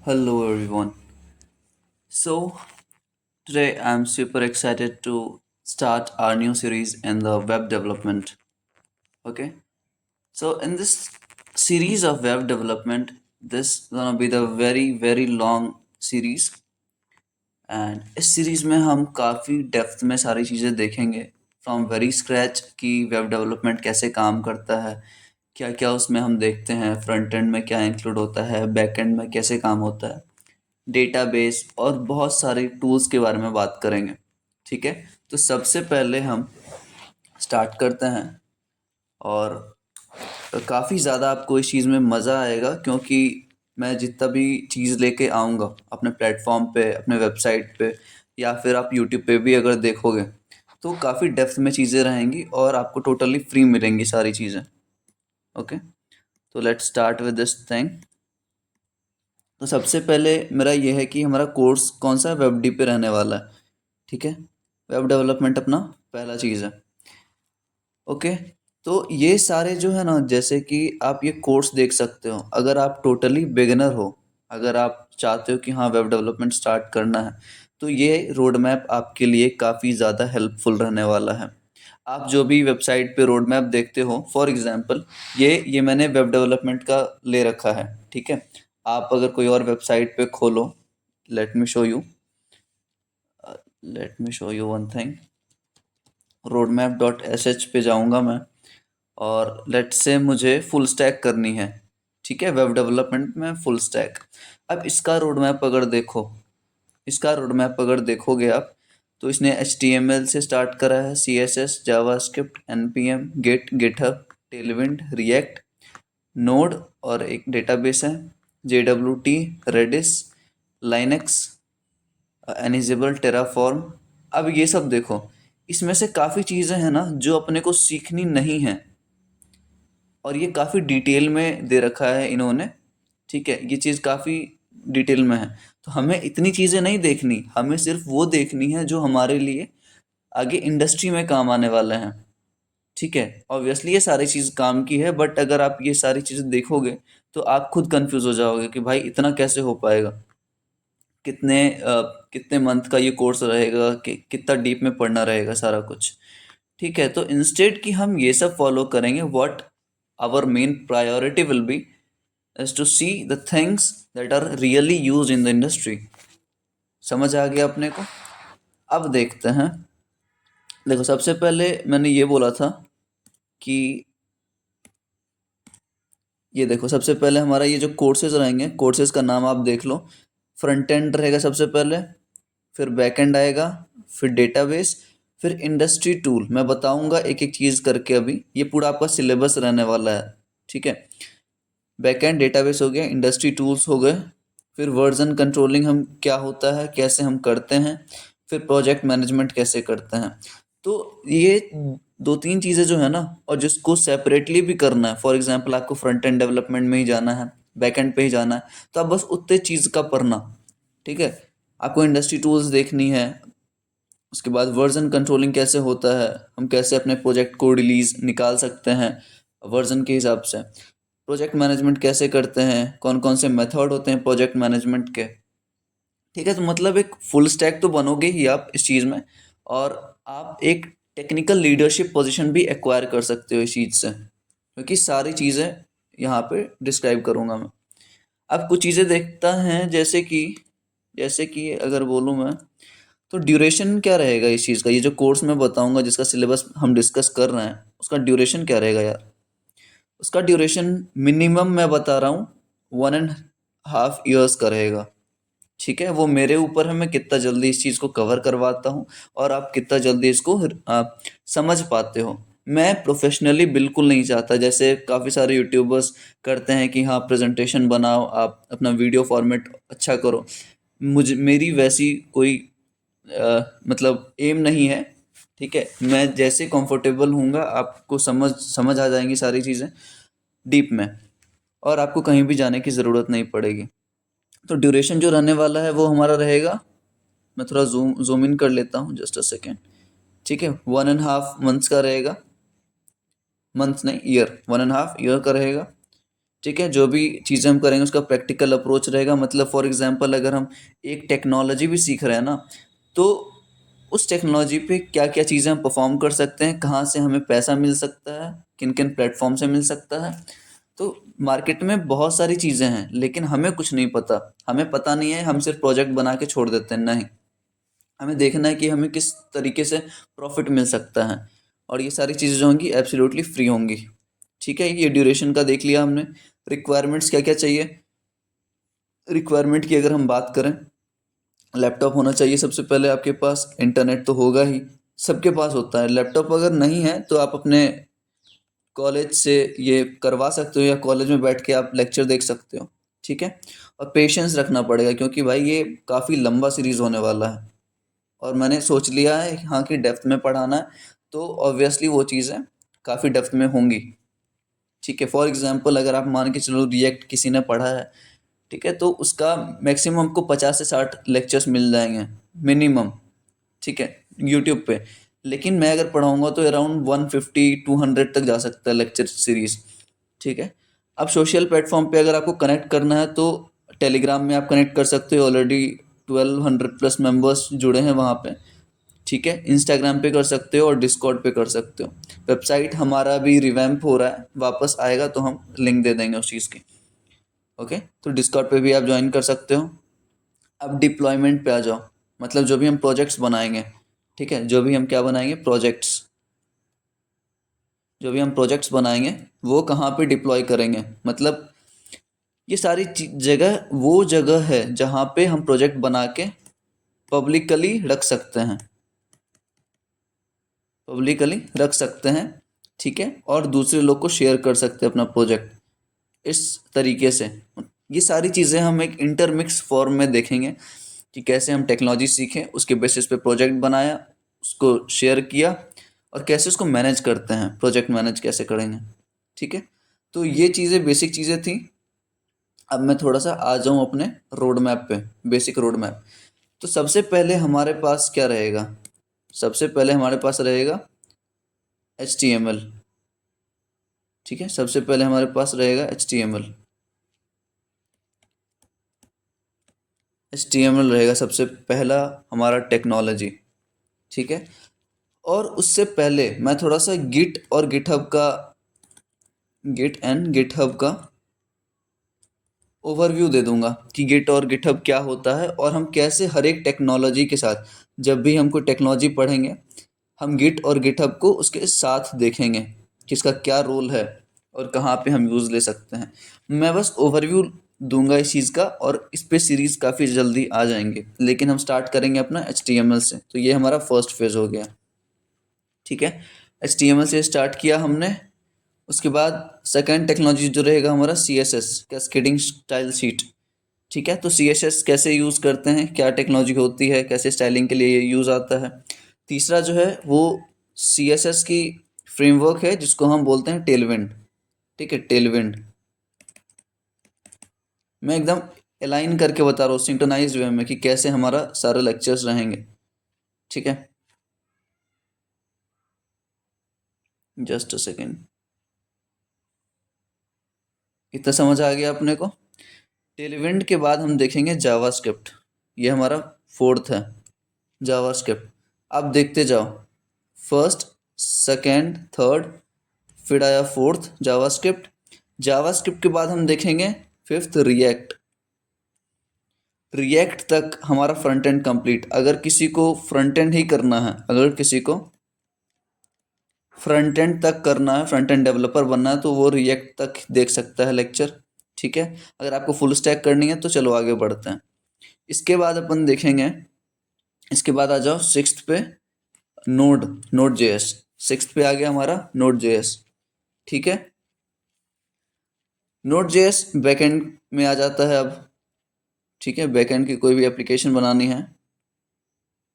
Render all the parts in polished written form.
Hello everyone. So today I'm super excited to start our new series in the web development. Okay. So in this series of web development, this gonna be the very long series and इस series में हम काफ़ी depth में सारी चीज़ें देखेंगे from very scratch कि web development कैसे काम करता है, क्या क्या उसमें हम देखते हैं, फ्रंट एंड में क्या इंक्लूड होता है, बैक एंड में कैसे काम होता है, डेटाबेस और बहुत सारे टूल्स के बारे में बात करेंगे। ठीक है, तो सबसे पहले हम स्टार्ट करते हैं और काफ़ी ज़्यादा आपको इस चीज़ में मज़ा आएगा क्योंकि मैं जितना भी चीज़ लेके आऊँगा अपने प्लेटफॉर्म पे, अपने वेबसाइट पे या फिर आप यूट्यूब पे भी अगर देखोगे तो काफ़ी डेप्थ में चीज़ें रहेंगी और आपको टोटली फ्री मिलेंगी सारी चीज़ें। ओके, तो let's start with this thing. तो सबसे पहले मेरा ये है कि हमारा कोर्स कौन सा वेब डी पे रहने वाला है। ठीक है, वेब डेवलपमेंट अपना पहला चीज़ है। ओके, तो ये सारे जो है ना, जैसे कि आप ये कोर्स देख सकते हो, अगर आप टोटली बिगिनर हो, अगर आप चाहते हो कि हाँ वेब डेवलपमेंट स्टार्ट करना है, तो ये रोड मैप आपके लिए काफ़ी ज़्यादा हेल्पफुल रहने वाला है। आप जो भी वेबसाइट पे रोड मैप देखते हो, फॉर एग्जांपल ये मैंने वेब डेवलपमेंट का ले रखा है। ठीक है, आप अगर कोई और वेबसाइट पे खोलो, let me show you let me show you one thing. Road map dot S H पे जाऊँगा मैं और लेट से मुझे फुल स्टैक करनी है। ठीक है, वेब डेवलपमेंट में फुल स्टैक। अब इसका रोड मैप अगर देखोगे आप, तो इसने एच टी एम एल से स्टार्ट करा है, C S S, JavaScript, N P M, Git, GitHub, Tailwind, React, Node और एक डेटाबेस है, J W T, Redis, Linux, Ansible, Terraform. अब ये सब देखो, इसमें से काफ़ी चीज़ें हैं ना जो अपने को सीखनी नहीं है और ये काफ़ी डिटेल में दे रखा है इन्होंने। ठीक है, ये चीज़ काफ़ी डिटेल में है, तो हमें इतनी चीज़ें नहीं देखनी, हमें सिर्फ वो देखनी है जो हमारे लिए आगे इंडस्ट्री में काम आने वाले हैं। ठीक है, ऑब्वियसली ये सारी चीज़ काम की है, बट अगर आप ये सारी चीज़ें देखोगे तो आप खुद कंफ्यूज हो जाओगे कि भाई इतना कैसे हो पाएगा, कितने मंथ का ये कोर्स रहेगा, कि कितना डीप में पढ़ना रहेगा सारा कुछ। ठीक है, तो इंस्टेड कि हम ये सब फॉलो करेंगे, what our main priority will be is to see the things that are really used in the industry। समझ आ गया अपने को? अब देखते हैं। देखो, सबसे पहले मैंने ये बोला था कि ये देखो, सबसे पहले हमारा ये जो कोर्सेज रहेंगे, कोर्सेज का नाम आप देख लो। फ्रंट एंड रहेगा सबसे पहले, फिर बैक एंड आएगा, फिर डेटाबेस, फिर इंडस्ट्री टूल। मैं बताऊंगा एक एक चीज़ करके, अभी ये पूरा आपका सिलेबस रहने वाला है। ठीक है, बैकएंड डेटाबेस हो गया, इंडस्ट्री टूल्स हो गए, फिर वर्जन कंट्रोलिंग हम क्या होता है, कैसे हम करते हैं, फिर प्रोजेक्ट मैनेजमेंट कैसे करते हैं। तो ये दो तीन चीज़ें जो है ना, और जिसको सेपरेटली भी करना है, फॉर एग्जांपल आपको फ्रंट एंड डेवलपमेंट में ही जाना है, बैक एंड पे ही जाना है, तो आप बस उतने चीज़ का पढ़ना। ठीक है, आपको इंडस्ट्री टूल्स देखनी है, उसके बाद वर्जन कंट्रोलिंग कैसे होता है, हम कैसे अपने प्रोजेक्ट को रिलीज निकाल सकते हैं वर्जन के हिसाब से, प्रोजेक्ट मैनेजमेंट कैसे करते हैं, कौन कौन से मेथड होते हैं प्रोजेक्ट मैनेजमेंट के। ठीक है, तो मतलब एक फुल स्टैक तो बनोगे ही आप इस चीज़ में, और आप एक टेक्निकल लीडरशिप पोजीशन भी एक्वायर कर सकते हो इस चीज़ से, क्योंकि सारी चीज़ें यहाँ पे डिस्क्राइब करूँगा मैं। अब कुछ चीज़ें देखता हैं, जैसे कि अगर बोलूँ मैं, तो ड्यूरेशन क्या रहेगा इस चीज़ का, ये जो कोर्स मैं बताऊंगा जिसका सिलेबस हम डिस्कस कर रहे हैं, उसका ड्यूरेशन क्या रहेगा यार। उसका ड्यूरेशन मिनिमम मैं बता रहा हूँ 1.5 years का रहेगा। ठीक है, वो मेरे ऊपर है, मैं कितना जल्दी इस चीज़ को कवर करवाता हूँ और आप कितना जल्दी इसको समझ पाते हो। मैं प्रोफेशनली बिल्कुल नहीं चाहता, जैसे काफ़ी सारे यूट्यूबर्स करते हैं कि हाँ प्रेजेंटेशन बनाओ, आप अपना वीडियो फॉर्मेट अच्छा करो। मेरी वैसी कोई मतलब एम नहीं है। ठीक है, मैं जैसे कंफर्टेबल हूँगा, आपको समझ समझ आ जाएंगी सारी चीज़ें डीप में, और आपको कहीं भी जाने की ज़रूरत नहीं पड़ेगी। तो ड्यूरेशन जो रहने वाला है वो हमारा रहेगा, मैं थोड़ा जूम जूम इन कर लेता हूँ, जस्ट अ सेकेंड। ठीक है, 1.5 months का रहेगा, मंथ नहीं ईयर, 1.5 year का रहेगा। ठीक है। जो भी चीज़ें हम करेंगे उसका प्रैक्टिकल अप्रोच रहेगा। मतलब फॉर एग्जांपल अगर हम एक टेक्नोलॉजी भी सीख रहे हैं ना, तो उस टेक्नोलॉजी पे क्या क्या चीज़ें हम परफॉर्म कर सकते हैं, कहाँ से हमें पैसा मिल सकता है, किन किन प्लेटफॉर्म से मिल सकता है। तो मार्केट में बहुत सारी चीज़ें हैं लेकिन हमें कुछ नहीं पता। हमें पता नहीं है, हम सिर्फ प्रोजेक्ट बना के छोड़ देते हैं। नहीं, हमें देखना है कि हमें किस तरीके से प्रॉफिट मिल सकता है। और ये सारी चीज़ें जो होंगी एब्सोल्युटली फ्री होंगी। ठीक है, ये ड्यूरेशन का देख लिया हमने। रिक्वायरमेंट्स क्या क्या चाहिए। रिक्वायरमेंट की अगर हम बात करें, लैपटॉप होना चाहिए सबसे पहले आपके पास। इंटरनेट तो होगा ही, सबके पास होता है। लैपटॉप अगर नहीं है तो आप अपने कॉलेज से ये करवा सकते हो या कॉलेज में बैठ के आप लेक्चर देख सकते हो। ठीक है। और पेशेंस रखना पड़ेगा क्योंकि भाई ये काफ़ी लंबा सीरीज होने वाला है। और मैंने सोच लिया है हाँ कि डेप्थ में पढ़ाना है, तो ऑब्वियसली वो चीज़ें काफ़ी डेप्थ में होंगी। ठीक है। फॉर एग्जांपल अगर आप मान के चलो रिएक्ट किसी ने पढ़ा है, ठीक है, तो उसका मैक्सिमम हमको 50 से 60 लेक्चर्स मिल जाएंगे मिनिमम। ठीक है, यूट्यूब पे। लेकिन मैं अगर पढ़ाऊंगा तो अराउंड 150 200 तक जा सकता है लेक्चर सीरीज। ठीक है। अब सोशल प्लेटफॉर्म पे अगर आपको कनेक्ट करना है तो टेलीग्राम में आप कनेक्ट कर सकते हो। ऑलरेडी 1200+ मेंबर्स जुड़े हैं वहाँ पे। ठीक है। इंस्टाग्राम पे कर सकते हो और डिस्कॉर्ड पे कर सकते हो। वेबसाइट हमारा भी रिवैम्प हो रहा है, वापस आएगा तो हम लिंक दे देंगे उस चीज़ की। ओके, तो डिस्कॉर्ड पे भी आप ज्वाइन कर सकते हो। अब डिप्लॉयमेंट पे आ जाओ। मतलब जो भी हम प्रोजेक्ट्स बनाएंगे, ठीक है, जो भी हम क्या बनाएंगे, प्रोजेक्ट्स। जो भी हम प्रोजेक्ट्स बनाएंगे वो कहाँ पे डिप्लॉय करेंगे। मतलब ये सारी जगह वो जगह है जहाँ पे हम प्रोजेक्ट बना के पब्लिकली रख सकते हैं। पब्लिकली रख सकते हैं। ठीक है। और दूसरे लोग को शेयर कर सकते हैं अपना प्रोजेक्ट इस तरीके से। ये सारी चीज़ें हम एक इंटरमिक्स फॉर्म में देखेंगे कि कैसे हम टेक्नोलॉजी सीखें, उसके बेसिस पे प्रोजेक्ट बनाया, उसको शेयर किया, और कैसे उसको मैनेज करते हैं, प्रोजेक्ट मैनेज कैसे करेंगे। ठीक है। तो ये चीज़ें बेसिक चीज़ें थी। अब मैं थोड़ा सा आ जाऊँ अपने रोड मैप पे, बेसिक रोड मैप। तो सबसे पहले हमारे पास क्या रहेगा। सबसे पहले हमारे पास रहेगा HTML। ठीक है, सबसे पहले हमारे पास रहेगा HTML। HTML रहेगा सबसे पहला हमारा टेक्नोलॉजी। ठीक है। और उससे पहले मैं थोड़ा सा गिट और गिटहब का, गिट एंड गिटहब का ओवरव्यू दे दूंगा कि गिट और गिटहब क्या होता है और हम कैसे हर एक टेक्नोलॉजी के साथ, जब भी हम कोई टेक्नोलॉजी पढ़ेंगे, हम गिट और गिटहब को उसके साथ देखेंगे कि इसका क्या रोल है और कहाँ पे हम यूज़ ले सकते हैं। मैं बस ओवरव्यू दूंगा इस चीज़ का, और इस पे सीरीज़ काफ़ी जल्दी आ जाएंगे। लेकिन हम स्टार्ट करेंगे अपना HTML से। तो ये हमारा फर्स्ट फेज़ हो गया। ठीक है, HTML से स्टार्ट किया हमने। उसके बाद सेकंड टेक्नोलॉजी जो रहेगा हमारा CSS, कैस्केडिंग स्टाइल शीट। ठीक है, तो CSS कैसे यूज़ करते हैं, क्या टेक्नोलॉजी होती है, कैसे स्टाइलिंग के लिए ये यूज़ आता है। तीसरा जो है वो CSS की फ्रेमवर्क है जिसको हम बोलते हैं टेलविंड। ठीक है, टेलविंड। मैं एकदम अलाइन करके बता रहा हूँ सिंक्रोनाइज्ड वे में कि कैसे हमारा सारे लेक्चर्स रहेंगे। ठीक है, जस्ट अ सेकेंड। इतना समझ आ गया अपने को। टेलविंड के बाद हम देखेंगे जावास्क्रिप्ट। ये हमारा फोर्थ है, जावास्क्रिप्ट। आप देखते जाओ, फर्स्ट, सेकेंड, थर्ड, फिर आया फोर्थ जावास्क्रिप्ट। जावास्क्रिप्ट के बाद हम देखेंगे फिफ्थ रिएक्ट। रिएक्ट तक हमारा फ्रंट एंड कंप्लीट। अगर किसी को फ्रंट एंड ही करना है, अगर किसी को फ्रंट एंड तक करना है, फ्रंट एंड डेवलपर बनना है, तो वो रिएक्ट तक देख सकता है लेक्चर। ठीक है। अगर आपको फुल स्टैक करनी है तो चलो आगे बढ़ते हैं। इसके बाद अपन देखेंगे, इसके बाद आ जाओ सिक्स्थ पे, नोड, नोड जेएस। सिक्स्थ पे आ गया हमारा नोड जेएस। ठीक है, नोड जेएस बैकएंड में आ जाता है अब। ठीक है, बैकएंड की कोई भी एप्लीकेशन बनानी है,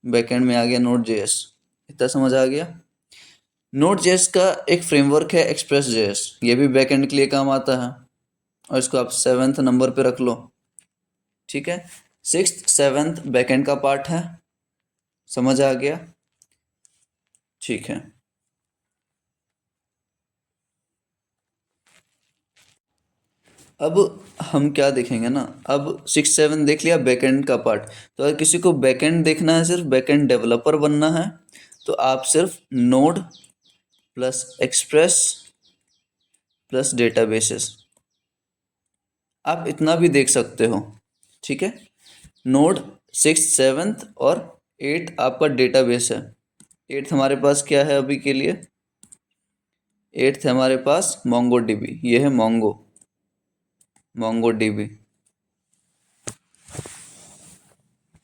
बैकएंड में आ गया नोड जेएस। इतना समझ आ गया। नोड जेएस का एक फ्रेमवर्क है एक्सप्रेस जेएस, ये भी बैकएंड के लिए काम आता है, और इसको आप 7th नंबर पे रख लो। ठीक है, 6th 7th बैकएंड का पार्ट है। समझ आ गया। ठीक है। अब हम क्या देखेंगे ना, अब 6 7 देख लिया बैकएंड का पार्ट। तो अगर किसी को बैकएंड देखना है, सिर्फ बैकएंड डेवलपर बनना है, तो आप सिर्फ node plus express plus databases, आप इतना भी देख सकते हो। ठीक है, नोड 6 7 और 8 आपका डेटाबेस है। 8th हमारे पास क्या है अभी के लिए? 8th है हमारे पास मोंगो डीबी, ये है मोंगो डीबी।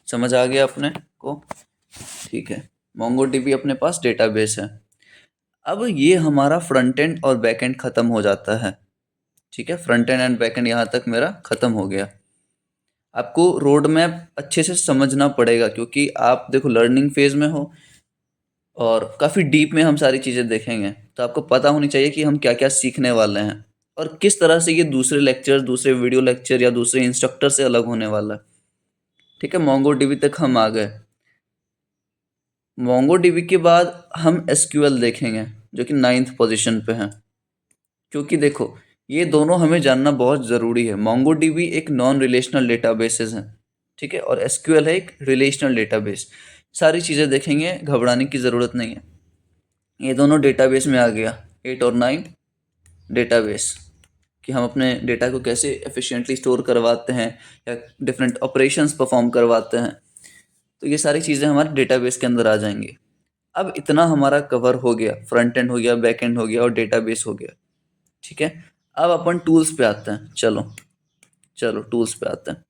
समझ आ गया अपने को? ठीक है, मोंगो डीबी अपने पास डेटाबेस है। अब ये हमारा फ्रंट एंड और बैक एंड खत्म हो जाता है। ठीक है, front end and back and यहाँ तक मेरा खत्म हो गया। आपको रोड मैप अच्छे से समझना पड़ेगा, क्योंकि आप देखो लर्निंग फेज में हो और काफ़ी डीप में हम सारी चीज़ें देखेंगे, तो आपको पता होनी चाहिए कि हम क्या क्या सीखने वाले हैं और किस तरह से ये दूसरे लेक्चर, दूसरे वीडियो लेक्चर या दूसरे इंस्ट्रक्टर से अलग होने वाला है। ठीक है, मोंगो डीबी तक हम आ गए। मोंगो डीबी के बाद हम एसक्यूएल देखेंगे, जो कि 9th पोजीशन पे है। क्योंकि देखो ये दोनों हमें जानना बहुत ज़रूरी है। मोंगो डीबी एक नॉन रिलेशनल डेटाबेसेस है, ठीक है, और एसक्यूएल है एक रिलेशनल डेटाबेस। सारी चीज़ें देखेंगे, घबराने की ज़रूरत नहीं है। ये दोनों डेटाबेस में आ गया, 8 और 9 डेटाबेस, कि हम अपने डेटा को कैसे एफिशिएंटली स्टोर करवाते हैं या डिफरेंट ऑपरेशंस परफॉर्म करवाते हैं। तो ये सारी चीज़ें हमारे डेटाबेस के अंदर आ जाएंगी। अब इतना हमारा कवर हो गया, फ्रंट एंड हो गया, बैक एंड हो गया और डेटाबेस हो गया। ठीक है, अब अपन टूल्स पे आते हैं। चलो चलो टूल्स पे आते हैं।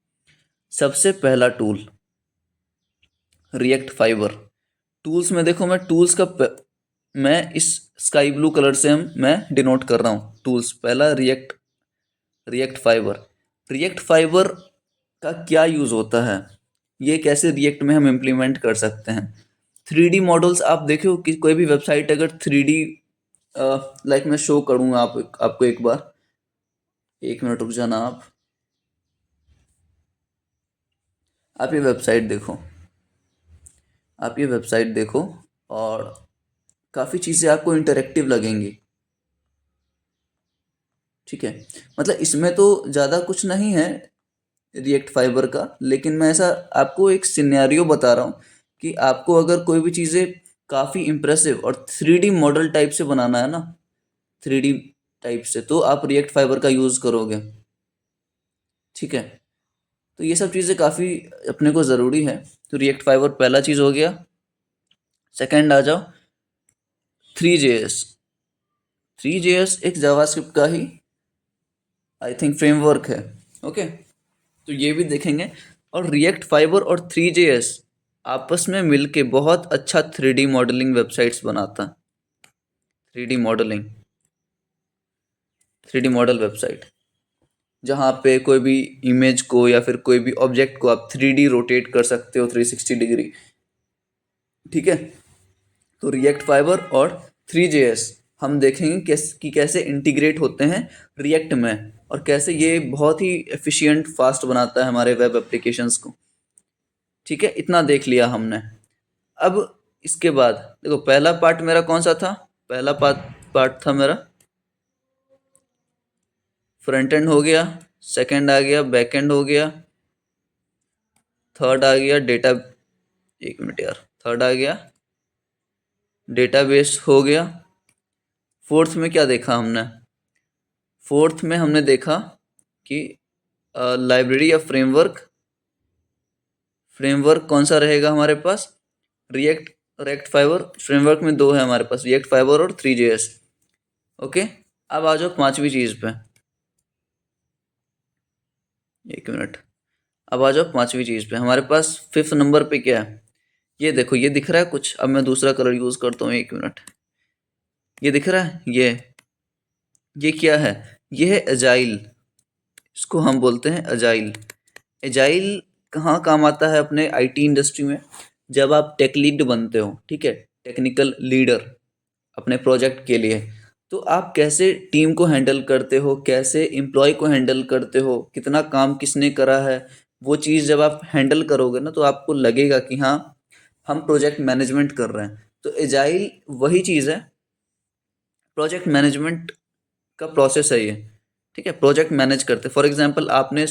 सबसे पहला टूल रिएक्ट फाइबर। टूल्स में देखो, मैं टूल्स का मैं इस स्काई ब्लू कलर से मैं डिनोट कर रहा हूँ टूल्स। पहला रिएक्ट फाइबर। रिएक्ट फाइबर का क्या यूज़ होता है, ये कैसे रिएक्ट में हम इम्प्लीमेंट कर सकते हैं। 3D मॉडल्स आप देखो कि कोई भी वेबसाइट अगर 3D, लाइक मैं शो करूँगा आपको एक बार, 1 मिनट रुक जाना आप ये वेबसाइट देखो, आप ये वेबसाइट देखो और काफ़ी चीज़ें आपको इंटरेक्टिव लगेंगी। ठीक है, मतलब इसमें तो ज़्यादा कुछ नहीं है रिएक्ट फाइबर का, लेकिन मैं ऐसा आपको एक सिनेरियो बता रहा हूँ कि आपको अगर कोई भी चीज़ें काफ़ी इम्प्रेसिव और 3D मॉडल टाइप से बनाना है ना, 3D टाइप से, तो आप रिएक्ट फाइबर का यूज़ करोगे। ठीक है, तो ये सब चीज़ें काफ़ी अपने को ज़रूरी है। तो रिएक्ट फाइबर पहला चीज़ हो गया। सेकंड आ जाओ, 3JS। 3JS एक जावास्क्रिप्ट का ही आई थिंक फ्रेमवर्क है। ओके, तो ये भी देखेंगे। और रिएक्ट फाइबर और 3JS आपस में मिलके बहुत अच्छा 3D मॉडलिंग वेबसाइट्स बनाता है। 3D modelling, 3D model website, जहाँ पे कोई भी इमेज को या फिर कोई भी ऑब्जेक्ट को आप 3D रोटेट कर सकते हो 360 डिग्री। ठीक है, तो रिएक्ट फाइबर और 3JS हम देखेंगे कि कैसे इंटीग्रेट होते हैं रिएक्ट में, और कैसे ये बहुत ही एफिशिएंट फास्ट बनाता है हमारे वेब एप्लीकेशंस को। ठीक है, इतना देख लिया हमने। अब इसके बाद देखो, पहला पार्ट मेरा कौन सा था? पहला पार्ट पार्ट था मेरा फ्रंट एंड हो गया, सेकंड आ गया बैक एंड हो गया, थर्ड आ गया डेटा, एक मिनट यार, थर्ड आ गया डेटाबेस हो गया। फोर्थ में क्या देखा हमने? फोर्थ में हमने देखा कि लाइब्रेरी या फ्रेमवर्क। फ्रेमवर्क कौन सा रहेगा हमारे पास? React React Fiber. फ्रेमवर्क में दो है हमारे पास, रिएक्ट फाइबर और 3JS। ओके, अब आ जाओ पांचवी चीज पे, एक मिनट। अब आ जाओ पांचवी चीज पे, हमारे पास 5th नंबर पे क्या है? ये देखो, ये दिख रहा है कुछ? अब मैं दूसरा कलर यूज करता हूँ, एक मिनट। ये दिख रहा है, ये क्या है? ये है एजाइल। इसको हम बोलते हैं एजाइल। एजाइल कहाँ काम आता है अपने आईटी इंडस्ट्री में? जब आप टेक लीड बनते हो, ठीक है, टेक्निकल लीडर अपने प्रोजेक्ट के लिए, तो आप कैसे टीम को हैंडल करते हो, कैसे एम्प्लॉय को हैंडल करते हो, कितना काम किसने करा है, वो चीज़ जब आप हैंडल करोगे ना, तो आपको लगेगा कि हाँ, हम प्रोजेक्ट मैनेजमेंट कर रहे हैं। तो एजाइल वही चीज़ है, प्रोजेक्ट मैनेजमेंट का प्रोसेस है ये। ठीक है, प्रोजेक्ट मैनेज करते। फॉर एग्जांपल आपने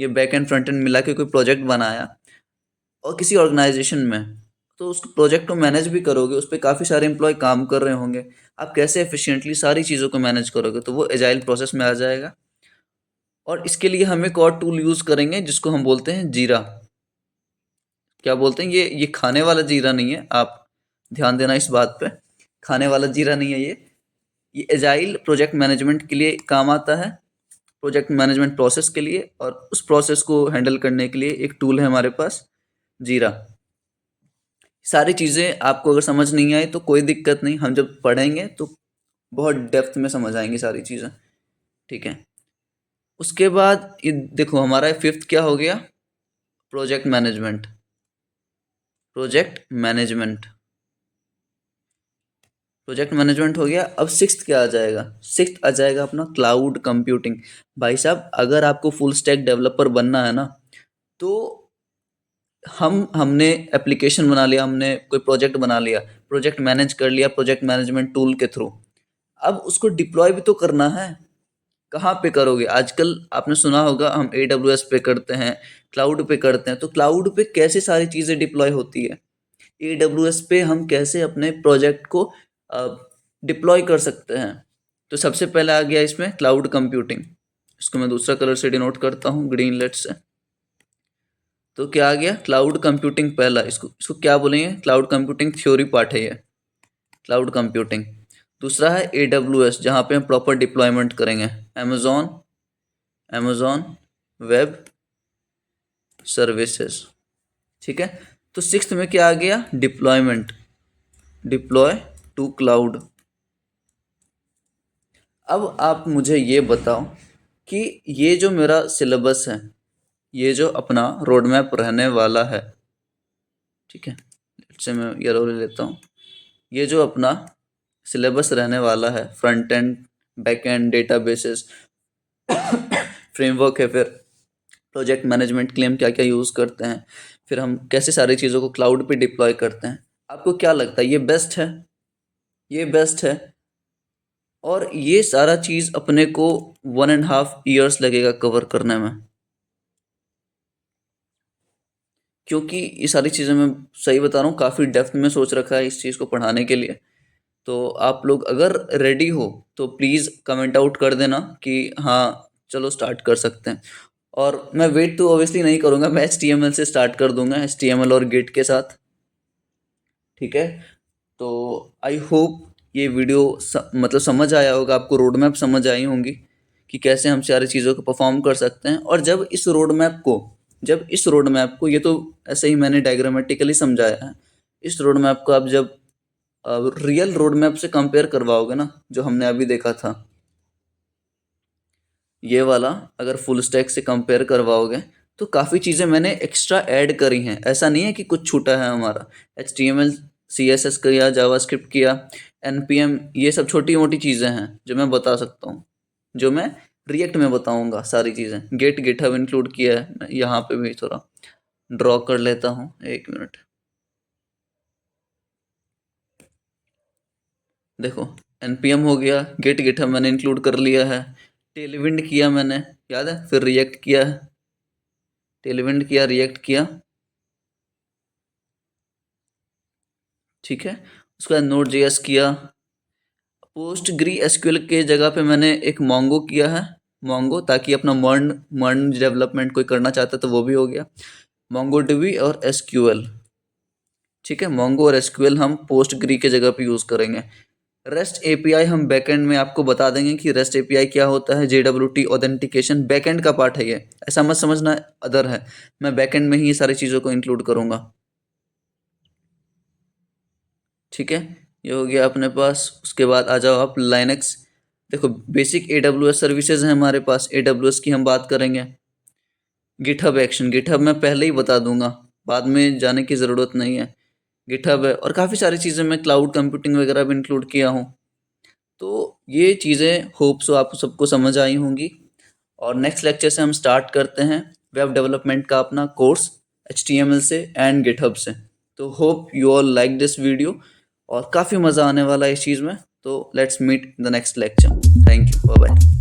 ये बैक एंड फ्रंट एंड मिला के कोई प्रोजेक्ट बनाया और किसी ऑर्गेनाइजेशन में, तो उस प्रोजेक्ट को मैनेज भी करोगे, उस पर काफ़ी सारे एम्प्लॉय काम कर रहे होंगे, आप कैसे एफिशिएंटली सारी चीज़ों को मैनेज करोगे, तो वो एजाइल प्रोसेस में आ जाएगा। और इसके लिए हम एक और टूल यूज़ करेंगे जिसको हम बोलते हैं जीरा। क्या बोलते हैं, ये खाने वाला जीरा नहीं है, आप ध्यान देना इस बात पे, खाने वाला जीरा नहीं है ये एजाइल प्रोजेक्ट मैनेजमेंट के लिए काम आता है, प्रोजेक्ट मैनेजमेंट प्रोसेस के लिए, और उस प्रोसेस को हैंडल करने के लिए एक टूल है हमारे पास, जीरा। सारी चीज़ें आपको अगर समझ नहीं आए तो कोई दिक्कत नहीं, हम जब पढ़ेंगे तो बहुत डेप्थ में समझ आएंगी सारी चीज़ें, ठीक है। उसके बाद ये देखो हमारा फिफ्थ क्या हो गया, project management. Project management project management हो गया। अब सिक्स्थ क्या आ जाएगा, सिक्स्थ आ जाएगा अपना क्लाउड कंप्यूटिंग। भाई साहब अगर आपको फुल स्टैक डेवलपर बनना है ना, तो हमने एप्लीकेशन बना लिया, हमने कोई प्रोजेक्ट बना लिया, प्रोजेक्ट मैनेज कर लिया प्रोजेक्ट मैनेजमेंट टूल के थ्रू, अब उसको डिप्लॉय भी तो करना है। कहाँ पे करोगे, आजकल आपने सुना होगा हम AWS पे करते हैं, क्लाउड पे करते हैं, तो क्लाउड पे कैसे सारी चीज़ें डिप्लॉय होती है, AWS पे हम कैसे अपने प्रोजेक्ट को डिप्लॉय कर सकते हैं। तो सबसे पहले आ गया इसमें क्लाउड कंप्यूटिंग, इसको मैं दूसरा कलर से डिनोट करता हूँ ग्रीन लेट से। तो क्या आ गया, क्लाउड कंप्यूटिंग पहला, इसको इसको क्या बोलेंगे, क्लाउड कंप्यूटिंग थ्योरी पार्ट है ये, क्लाउड कंप्यूटिंग। दूसरा है AWS जहाँ पे हम प्रॉपर डिप्लॉयमेंट करेंगे, अमेजॉन वेब सर्विसेज, ठीक है। तो सिक्स्थ में क्या आ गया, डिप्लॉयमेंट, डिप्लॉय टू क्लाउड। अब आप मुझे ये बताओ कि ये जो मेरा सिलेबस है, ये जो अपना रोड मैप रहने वाला है, ठीक है, से मैं येलो ले लेता हूँ, ये जो अपना सिलेबस रहने वाला है, front end back and databases framework है, फिर प्रोजेक्ट मैनेजमेंट के लिए हम क्या क्या यूज़ करते हैं, फिर हम कैसे सारी चीज़ों को क्लाउड पे डिप्लॉय करते हैं, आपको क्या लगता है ये बेस्ट है, ये बेस्ट है। और ये सारा चीज़ अपने को 1.5 ईयर्स लगेगा कवर करने में, क्योंकि ये सारी चीज़ें मैं सही बता रहा हूँ काफ़ी डेप्थ में सोच रखा है इस चीज़ को पढ़ाने के लिए। तो आप लोग अगर रेडी हो तो प्लीज़ कमेंट आउट कर देना कि हाँ चलो स्टार्ट कर सकते हैं। और मैं वेट तो ऑब्वियसली नहीं करूँगा, मैं HTML से स्टार्ट कर दूंगा, HTML और गिट के साथ, ठीक है। तो आई होप ये वीडियो मतलब समझ आया होगा आपको, रोड मैप समझ आई होंगी कि कैसे हम सारी चीज़ों को परफॉर्म कर सकते हैं। और जब इस रोड मैप को ये तो ऐसे ही मैंने डायग्रामेटिकली समझाया है, इस रोड मैप को आप जब रियल रोड मैप से कंपेयर करवाओगे ना, जो हमने अभी देखा था ये वाला, अगर फुल स्टैक से कंपेयर करवाओगे तो काफ़ी चीज़ें मैंने एक्स्ट्रा ऐड करी हैं, ऐसा नहीं है कि कुछ छूटा है हमारा। HTML CSS किया, जावास्क्रिप्ट किया, NPM, ये सब छोटी मोटी चीज़ें हैं जो मैं बता सकता हूँ, जो मैं रिएक्ट में बताऊँगा सारी चीज़ें। गिटहब इंक्लूड किया है, मैं यहाँ पे भी थोड़ा ड्रॉ कर लेता हूँ, एक मिनट। देखो NPM हो गया, गिटहब मैंने इंक्लूड कर लिया है, टेलविंड किया मैंने, याद है, फिर रिएक्ट किया है, टेलविंड किया, रिएक्ट किया, ठीक है। उसके बाद Node.js किया, PostgreSQL के जगह पे मैंने एक मोंगो किया है, मोंगो, ताकि अपना मर्न डेवलपमेंट कोई करना चाहता तो वो भी हो गया, MongoDB और SQL, ठीक है। मोंगो और SQL हम पोस्टग्री के जगह पे यूज़ करेंगे। REST API हम बैकएंड में आपको बता देंगे कि REST API क्या होता है, JWT ऑथेंटिकेशन बैकएंड का पार्ट है ये, ऐसा मत समझना अदर है, मैं बैकएंड में ही ये सारी चीज़ों को इंक्लूड करूँगा, ठीक है। ये हो गया अपने पास। उसके बाद आ जाओ आप लाइनक्स। देखो बेसिक AWS सर्विसेज हैं हमारे पास, AWS की हम बात करेंगे। गिटहब एक्शन, गिटहब मैं पहले ही बता दूंगा, बाद में जाने की ज़रूरत नहीं है, गिटहब है। और काफ़ी सारी चीज़ें मैं क्लाउड कंप्यूटिंग वगैरह भी इंक्लूड किया हूँ। तो ये चीज़ें होप सो आपको सबको समझ आई होंगी। और नेक्स्ट लेक्चर से हम स्टार्ट करते हैं वेब डेवलपमेंट का अपना कोर्स, HTML से एंड गिटहब से। तो hope you all like this video, और काफ़ी मज़ा आने वाला है इस चीज़ में। तो let's meet in the next lecture. Thank you, bye bye.